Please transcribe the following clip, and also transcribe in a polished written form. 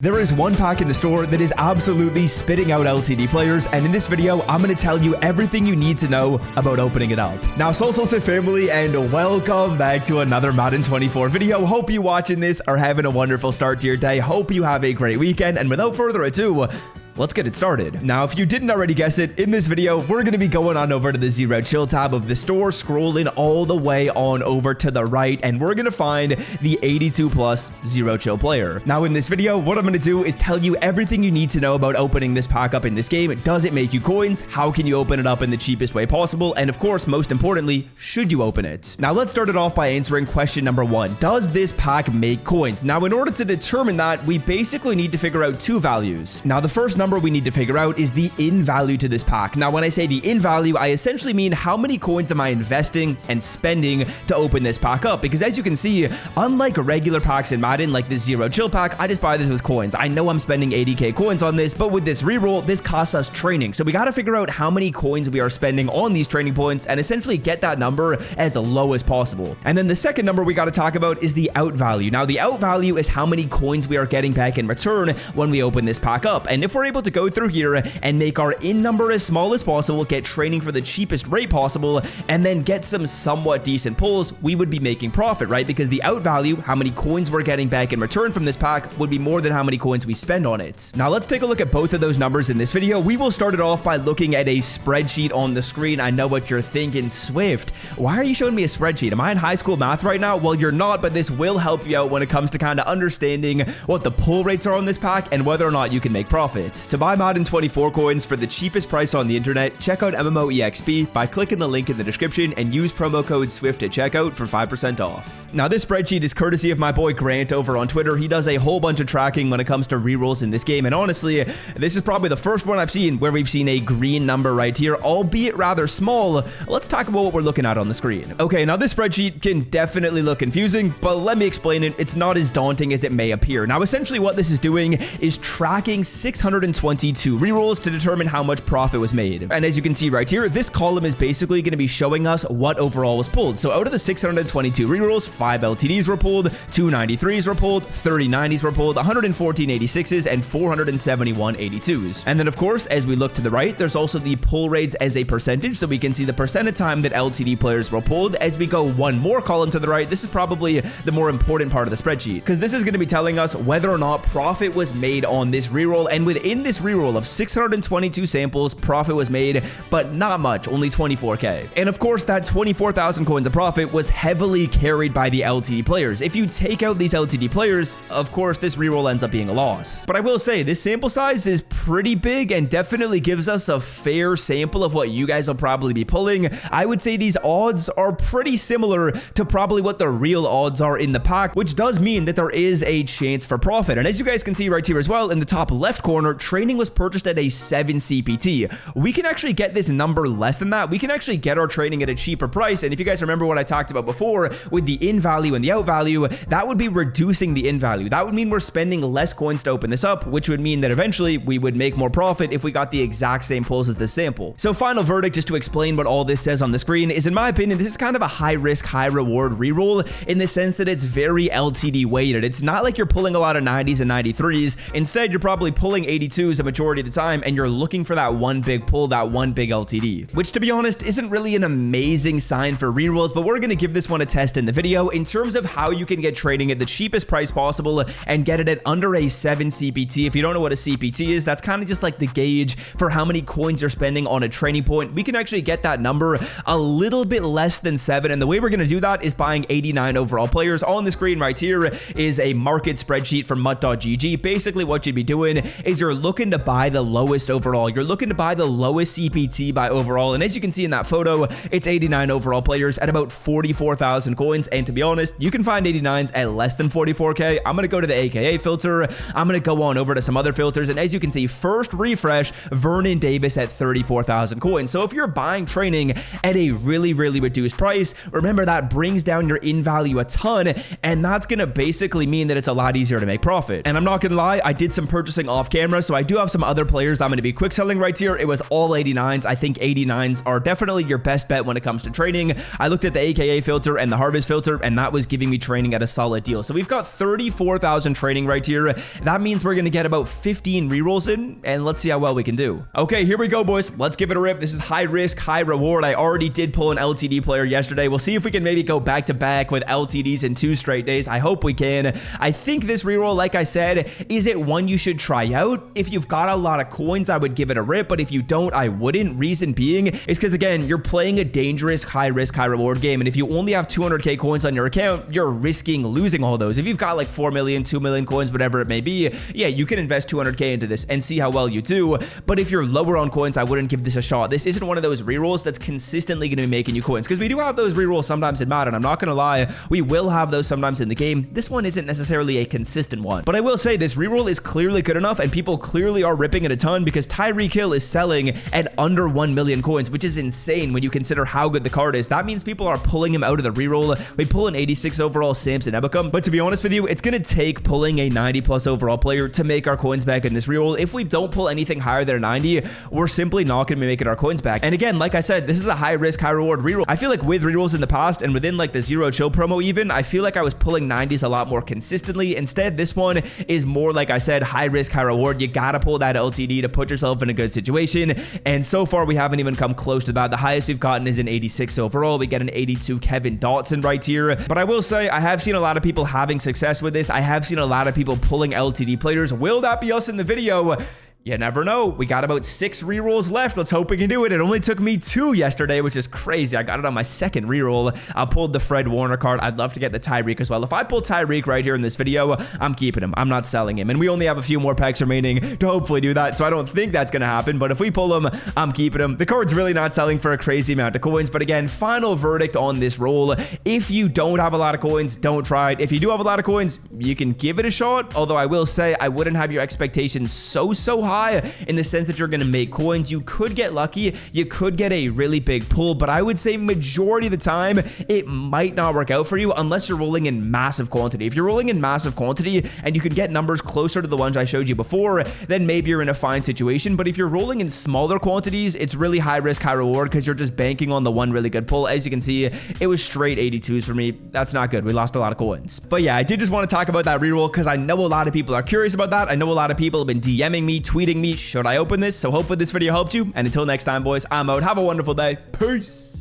There is one pack in the store that is absolutely spitting out LTD players, and in this video, I'm going to tell you everything you need to know about opening it up. Now, Soulsay family, and welcome back to another Madden 24 video. Hope you watching this are having a wonderful start to your day. Hope you have a great weekend, and without further ado, let's get it started. Now, if you didn't already guess it, in this video, we're going to be going on over to the Zero Chill tab of the store, scrolling all the way on over to the right, and we're going to find the 82 plus Zero Chill player. Now, in this video, what I'm going to do is tell you everything you need to know about opening this pack up in this game. Does it make you coins? How can you open it up in the cheapest way possible? And of course, most importantly, should you open it? Now, let's start it off by answering question number one. Does this pack make coins? Now, in order to determine that, we basically need to figure out two values. Now, the first number we need to figure out is the in value to this pack. Now, when I say the in value, I essentially mean how many coins am I investing and spending to open this pack up? Because as you can see, unlike regular packs in Madden, like the Zero Chill pack, I just buy this with coins. I know I'm spending 80k coins on this, but with this reroll, this costs us training. So we got to figure out how many coins we are spending on these training points and essentially get that number as low as possible. And then the second number we got to talk about is the out value. Now, the out value is how many coins we are getting back in return when we open this pack up. And if we're able to go through here and make our in number as small as possible, get training for the cheapest rate possible, and then get some somewhat decent pulls, we would be making profit, right? Because the out value, how many coins we're getting back in return from this pack, would be more than how many coins we spend on it. Now, let's take a look at both of those numbers in this video. We will start it off by looking at a spreadsheet on the screen. I know what you're thinking, Swift, why are you showing me a spreadsheet? Am I in high school math right now? Well, you're not, but this will help you out when it comes to kind of understanding what the pull rates are on this pack and whether or not you can make profits. To buy Madden 24 coins for the cheapest price on the internet, check out MMOEXP by clicking the link in the description and use promo code SWIFT at checkout for 5% off. Now, this spreadsheet is courtesy of my boy Grant over on Twitter. He does a whole bunch of tracking when it comes to rerolls in this game, and honestly, this is probably the first one I've seen where we've seen a green number right here, albeit rather small. Let's talk about what we're looking at on the screen. Okay, now this spreadsheet can definitely look confusing, but let me explain it. It's not as daunting as it may appear. Now, essentially what this is doing is tracking 622 rerolls to determine how much profit was made. And as you can see right here, this column is basically going to be showing us what overall was pulled. So out of the 622 rerolls, 5 LTDs were pulled, 2 93s were pulled, 30 90s were pulled, 114 86s, and 471 82s. And then of course, as we look to the right, there's also the pull rates as a percentage, so we can see the percent of time that LTD players were pulled. As we go one more column to the right, this is probably the more important part of the spreadsheet, because this is going to be telling us whether or not profit was made on this reroll. And within this reroll of 622 samples, profit was made, but not much, only 24k. And of course, that 24,000 coins of profit was heavily carried by the LTD players. If you take out these LTD players, of course, this reroll ends up being a loss. But I will say, this sample size is pretty big and definitely gives us a fair sample of what you guys will probably be pulling. I would say these odds are pretty similar to probably what the real odds are in the pack, which does mean that there is a chance for profit. And as you guys can see right here as well, in the top left corner, training was purchased at a 7 CPT. We can actually get this number less than that. We can actually get our training at a cheaper price. And if you guys remember what I talked about before with the in value and the out value, that would be reducing the in value. That would mean we're spending less coins to open this up, which would mean that eventually we would make more profit if we got the exact same pulls as this sample. So final verdict, just to explain what all this says on the screen, is in my opinion, this is kind of a high risk, high reward reroll in the sense that it's very LTD weighted. It's not like you're pulling a lot of 90s and 93s. Instead, you're probably pulling 82s a majority of the time, and you're looking for that one big pull, that one big LTD, which to be honest isn't really an amazing sign for rerolls, but we're going to give this one a test in the video in terms of how you can get trading at the cheapest price possible and get it at under a 7 CPT. If you don't know what a CPT is, that's kind of just like the gauge for how many coins you're spending on a training point. We can actually get that number a little bit less than 7, and the way we're going to do that is buying 89 overall players. On the screen right here is a market spreadsheet from mutt.gg. Basically what you'd be doing is you're looking to buy the lowest overall. You're looking to buy the lowest CPT by overall, and as you can see in that photo, it's 89 overall players at about 44,000 coins. And to be honest, you can find 89s at less than 44k. I'm gonna go to the AKA filter. I'm gonna go on over to some other filters, and as you can see, first refresh, Vernon Davis at 34,000 coins. So if you're buying training at a really reduced price, remember that brings down your in value a ton, and that's gonna basically mean that it's a lot easier to make profit. And I'm not gonna lie, I did some purchasing off camera, so I do have some other players I'm going to be quick selling right here. It was all 89s. I think 89s are definitely your best bet when it comes to training. I looked at the AKA filter and the harvest filter, and that was giving me training at a solid deal. So we've got 34,000 training right here. That means we're going to get about 15 rerolls in, and let's see how well we can do. Okay, here we go, boys. Let's give it a rip. This is high risk, high reward. I already did pull an LTD player yesterday. We'll see if we can maybe go back to back with LTDs in 2 straight days. I hope we can. I think this reroll, like I said, is it one you should try out? If you've got a lot of coins, I would give it a rip, but if you don't, I wouldn't. Reason being is because, again, you're playing a dangerous, high risk, high reward game, and if you only have 200k coins on your account, you're risking losing all those. If you've got like 4 million, 2 million coins, whatever it may be, yeah, you can invest 200k into this and see how well you do. But if you're lower on coins, I wouldn't give this a shot. This isn't one of those rerolls that's consistently going to be making you coins, because we do have those rerolls sometimes in Madden. I'm not going to lie, we will have those sometimes in the game. This one isn't necessarily a consistent one, but I will say this reroll is clearly good enough, and people clearly are ripping it a ton, because Tyreek Hill is selling at under 1 million coins, which is insane when you consider how good the card is. That means people are pulling him out of the reroll. We pull an 86 overall Samson Ebukam, but to be honest with you, it's going to take pulling a 90 plus overall player to make our coins back in this reroll. If we don't pull anything higher than a 90, we're simply not going to be making our coins back. And again, like I said, this is a high risk, high reward reroll. I feel like with rerolls in the past, and within like the Zero Chill promo even, I feel like I was pulling 90s a lot more consistently. Instead, this one is more, like I said, high risk, high reward. You gotta pull that LTD to put yourself in a good situation, and so far we haven't even come close to that. The highest we've gotten is an 86 overall. We get an 82 Kevin Dotson right here, but I will say I have seen a lot of people having success with this. I have seen a lot of people pulling LTD players. Will that be us in the video? You never know. We got about 6 rerolls left. Let's hope we can do it. It only took me 2 yesterday, which is crazy. I got it on my second reroll. I pulled the Fred Warner card. I'd love to get the Tyreek as well. If I pull Tyreek right here in this video, I'm keeping him. I'm not selling him. And we only have a few more packs remaining to hopefully do that, so I don't think that's going to happen. But if we pull him, I'm keeping him. The card's really not selling for a crazy amount of coins. But again, final verdict on this roll. If you don't have a lot of coins, don't try it. If you do have a lot of coins, you can give it a shot. Although I will say I wouldn't have your expectations so high in the sense that you're going to make coins. You could get lucky, you could get a really big pull, but I would say majority of the time it might not work out for you unless you're rolling in massive quantity. If you're rolling in massive quantity and you can get numbers closer to the ones I showed you before, then maybe you're in a fine situation. But if you're rolling in smaller quantities, it's really high risk, high reward, because you're just banking on the one really good pull. As you can see, it was straight 82s for me. That's not good. We lost a lot of coins. But yeah, I did just want to talk about that reroll because I know a lot of people are curious about that. I know a lot of people have been DMing me, tweeting me, should I open this? So hopefully this video helped you. And until next time, boys, I'm out. Have a wonderful day. Peace.